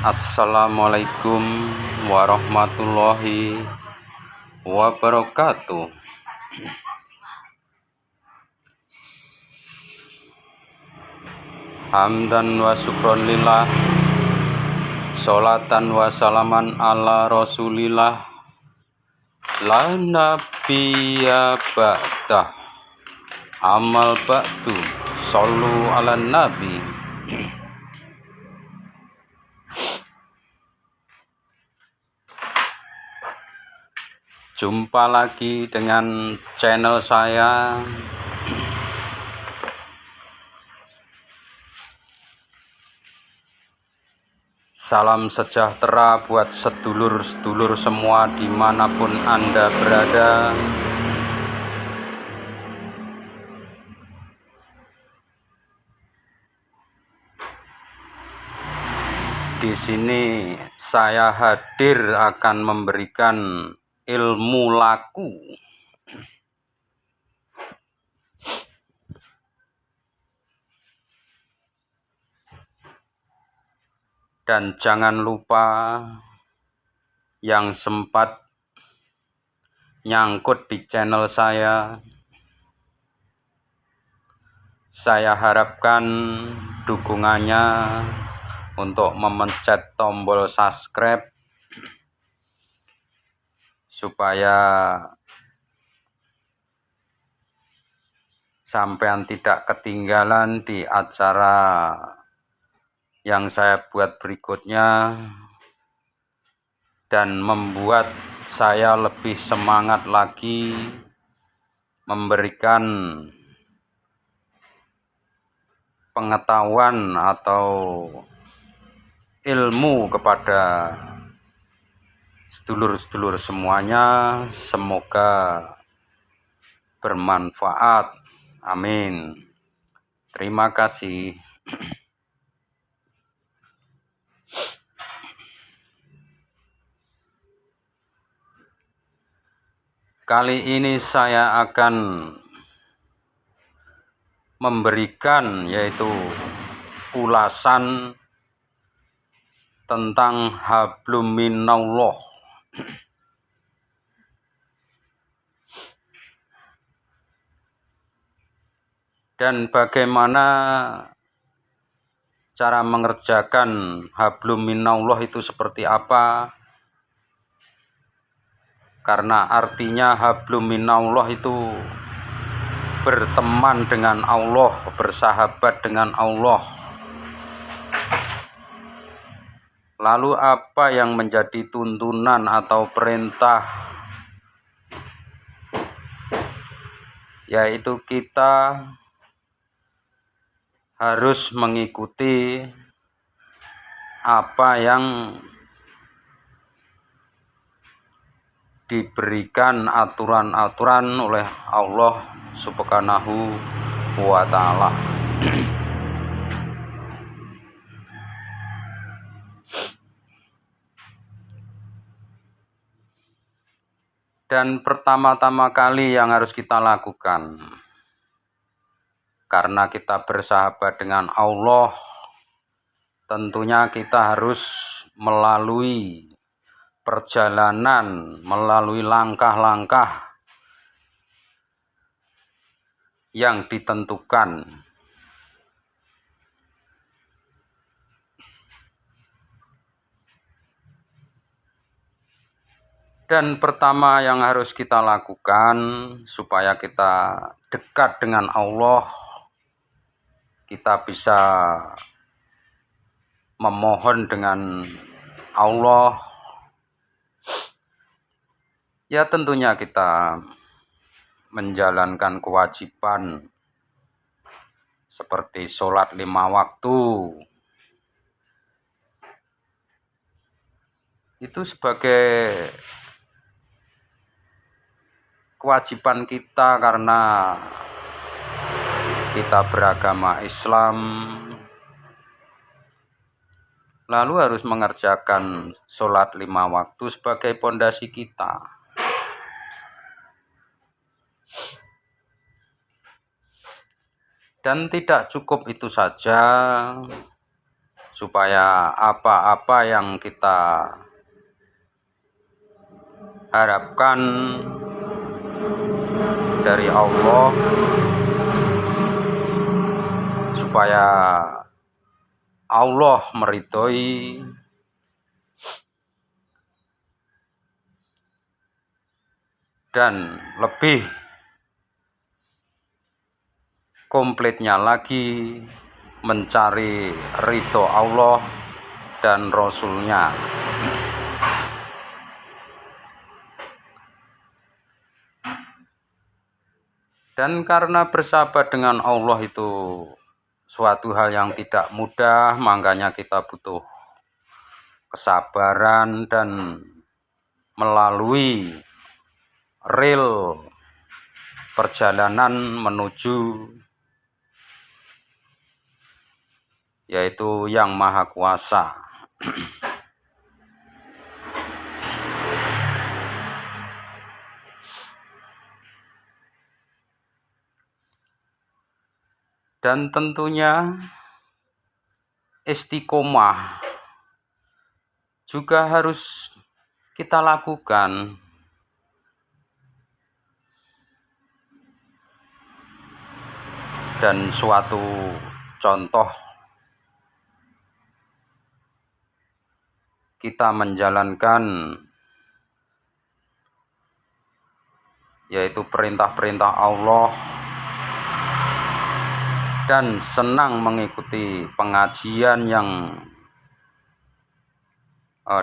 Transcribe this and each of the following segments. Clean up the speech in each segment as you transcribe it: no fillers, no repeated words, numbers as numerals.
Assalamualaikum warahmatullahi wabarakatuh. Hamdan wa syukron lillah, sholatan wa salaman ala rasulillah, la nabiyya ba'dah, amal ba'du, shollu ala nabi. Jumpa lagi dengan channel saya. Salam sejahtera buat sedulur-sedulur semua dimanapun Anda berada. Di sini saya hadir akan memberikan ilmu laku. Dan jangan lupa yang sempat nyangkut di channel saya harapkan dukungannya untuk memencet tombol subscribe supaya sampean tidak ketinggalan di acara yang saya buat berikutnya dan membuat saya lebih semangat lagi memberikan pengetahuan atau ilmu kepada sedulur-sedulur semuanya. Semoga bermanfaat. Amin. Terima kasih. Kali ini saya akan memberikan yaitu ulasan tentang hablum minallah. Dan bagaimana cara mengerjakan hablum minallah itu seperti apa? Karena artinya hablum minallah itu berteman dengan Allah, bersahabat dengan Allah. Lalu apa yang menjadi tuntunan atau perintah? Yaitu kita harus mengikuti apa yang diberikan aturan-aturan oleh Allah Subhanahu wa ta'ala. Dan pertama-tama kali yang harus kita lakukan, karena kita bersahabat dengan Allah, tentunya kita harus melalui perjalanan, melalui langkah-langkah yang ditentukan. Dan pertama yang harus kita lakukan supaya kita dekat dengan Allah, kita bisa memohon dengan Allah, ya tentunya kita menjalankan kewajiban seperti sholat 5 waktu. Itu sebagai kewajiban kita karena kita beragama Islam. Lalu harus mengerjakan sholat 5 waktu sebagai pondasi kita. Dan tidak cukup itu saja, supaya apa-apa yang kita harapkan dari Allah, supaya Allah meridhoi dan lebih komplitnya lagi mencari ridho Allah dan Rasul-Nya. Dan karena bersahabat dengan Allah itu suatu hal yang tidak mudah, makanya kita butuh kesabaran dan melalui rel perjalanan menuju yaitu Yang Maha Kuasa. Dan tentunya istiqomah juga harus kita lakukan. Dan suatu contoh kita menjalankan yaitu perintah-perintah Allah dan senang mengikuti pengajian yang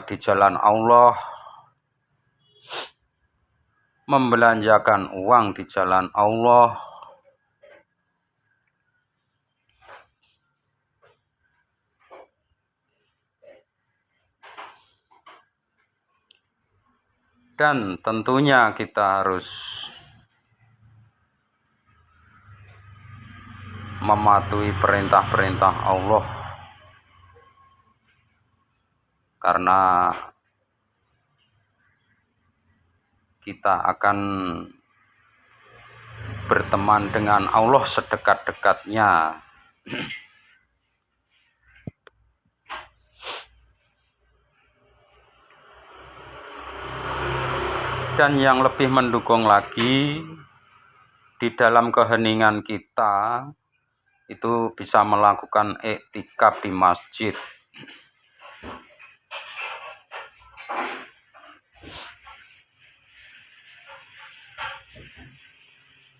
di jalan Allah, membelanjakan uang di jalan Allah, dan tentunya kita harus mematuhi perintah-perintah Allah, karena kita akan berteman dengan Allah sedekat-dekatnya. Dan yang lebih mendukung lagi, di dalam keheningan kita itu bisa melakukan iktikaf di masjid.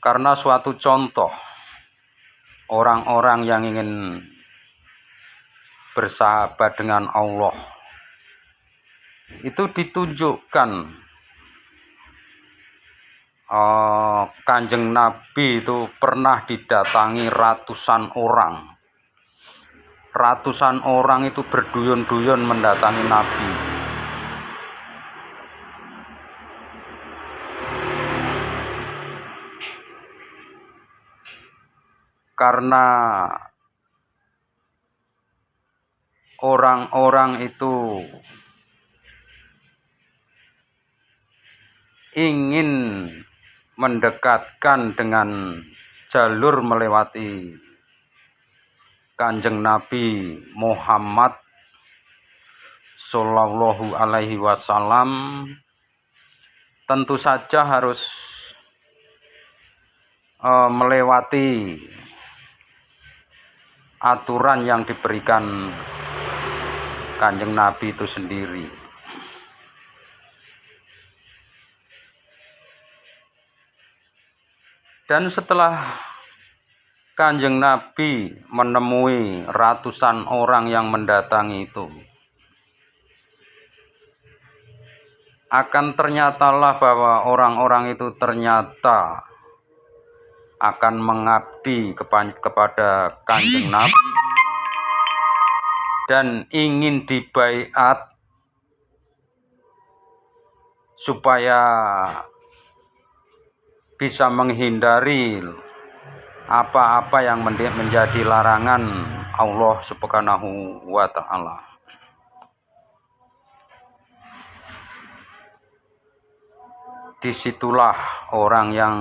Karena suatu contoh orang-orang yang ingin bersahabat dengan Allah itu ditunjukkan Kanjeng Nabi itu pernah didatangi ratusan orang. Ratusan orang itu berduyun-duyun mendatangi Nabi. Karena orang-orang itu ingin mendekatkan dengan jalur melewati Kanjeng Nabi Muhammad Sallallahu Alaihi Wasallam, tentu saja harus melewati aturan yang diberikan Kanjeng Nabi itu sendiri. Dan setelah Kanjeng Nabi menemui ratusan orang yang mendatangi itu, akan ternyatalah bahwa orang-orang itu ternyata akan mengabdi kepada Kanjeng Nabi dan ingin dibaiat supaya bisa menghindari apa-apa yang menjadi larangan Allah Subhanahu wa Ta'ala. Disitulah orang yang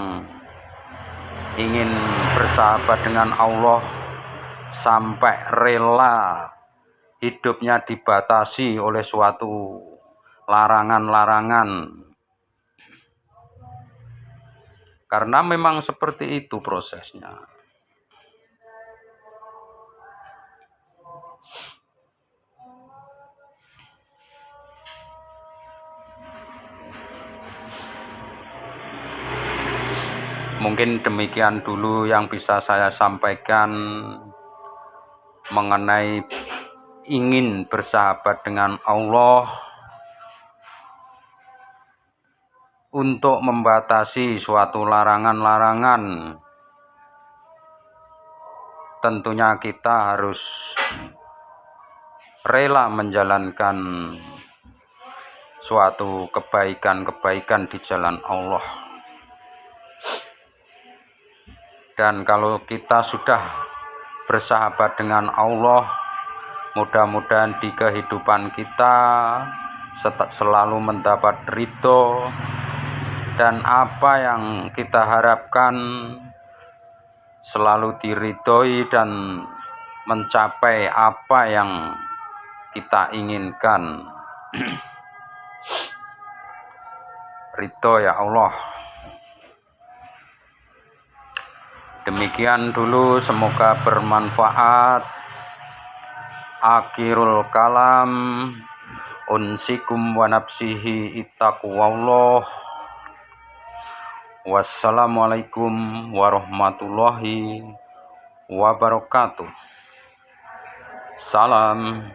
ingin bersahabat dengan Allah sampai rela hidupnya dibatasi oleh suatu larangan-larangan. Karena memang seperti itu prosesnya. Mungkin demikian dulu yang bisa saya sampaikan mengenai ingin bersahabat dengan Allah untuk membatasi suatu larangan-larangan. Tentunya kita harus rela menjalankan suatu kebaikan-kebaikan di jalan Allah. Dan kalau kita sudah bersahabat dengan Allah, mudah-mudahan di kehidupan kita selalu mendapat ridho, dan apa yang kita harapkan selalu diridhoi dan mencapai apa yang kita inginkan. Ridho ya Allah. Demikian dulu, semoga bermanfaat. Akhirul kalam, unsikum wa nafsihi ittaqwallah. Wassalamualaikum warahmatullahi wabarakatuh. Salam.